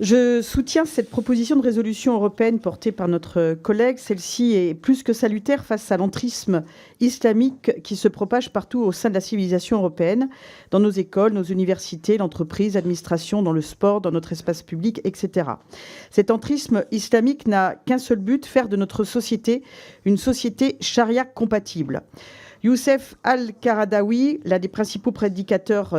Je soutiens cette proposition de résolution européenne portée par notre collègue. Celle-ci est plus que salutaire face à l'entrisme islamique qui se propage partout au sein de la civilisation européenne, dans nos écoles, nos universités, l'entreprise, l'administration, dans le sport, dans notre espace public, etc. Cet entrisme islamique n'a qu'un seul but, faire de notre société une société charia compatible. Youssef al-Qaradawi, l'un des principaux prédicateurs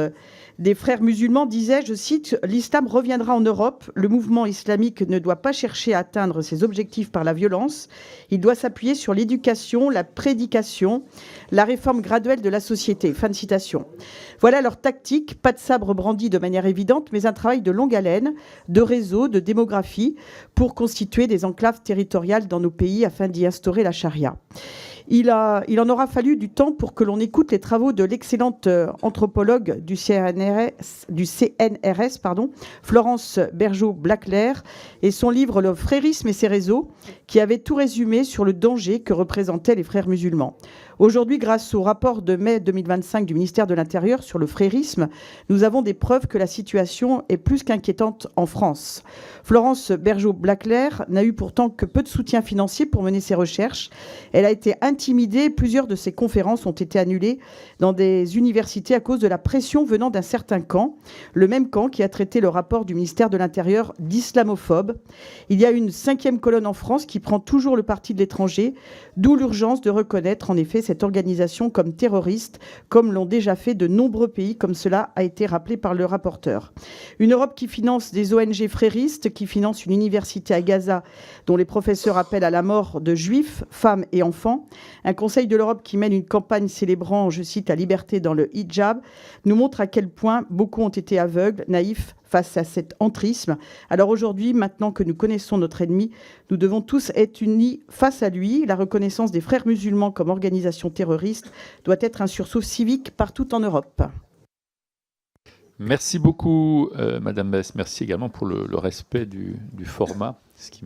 des frères musulmans, disait, je cite, « L'islam reviendra en Europe. Le mouvement islamique ne doit pas chercher à atteindre ses objectifs par la violence. Il doit s'appuyer sur l'éducation, la prédication, la réforme graduelle de la société. » Fin de citation. Voilà leur tactique, pas de sabre brandi de manière évidente, mais un travail de longue haleine, de réseau, de démographie, pour constituer des enclaves territoriales dans nos pays afin d'y instaurer la charia. Il en aura fallu du temps pour que l'on écoute les travaux de l'excellente anthropologue du CNRS, Florence Bergeaud-Blaclair, et son livre « Le frérisme et ses réseaux », qui avait tout résumé sur le danger que représentaient les frères musulmans. Aujourd'hui, grâce au rapport de mai 2025 du ministère de l'Intérieur sur le frérisme, nous avons des preuves que la situation est plus qu'inquiétante en France. Florence Bergeaud-Blaclair n'a eu pourtant que peu de soutien financier pour mener ses recherches. Elle a été intimidée. Plusieurs de ses conférences ont été annulées dans des universités à cause de la pression venant d'un certain camp, le même camp qui a traité le rapport du ministère de l'Intérieur d'islamophobe. Il y a une 5e colonne en France qui prend toujours le parti de l'étranger, d'où l'urgence de reconnaître en effet cette organisation comme terroriste, comme l'ont déjà fait de nombreux pays, comme cela a été rappelé par le rapporteur. Une Europe qui finance des ONG fréristes, qui finance une université à Gaza dont les professeurs appellent à la mort de juifs, femmes et enfants. Un Conseil de l'Europe qui mène une campagne célébrant, je cite, la liberté dans le hijab, nous montre à quel point beaucoup ont été aveugles, naïfs, face à cet entrisme. Alors aujourd'hui, maintenant que nous connaissons notre ennemi, nous devons tous être unis face à lui. La reconnaissance des frères musulmans comme organisation terroriste doit être un sursaut civique partout en Europe. Merci beaucoup, Madame Bess. Merci également pour le respect du format.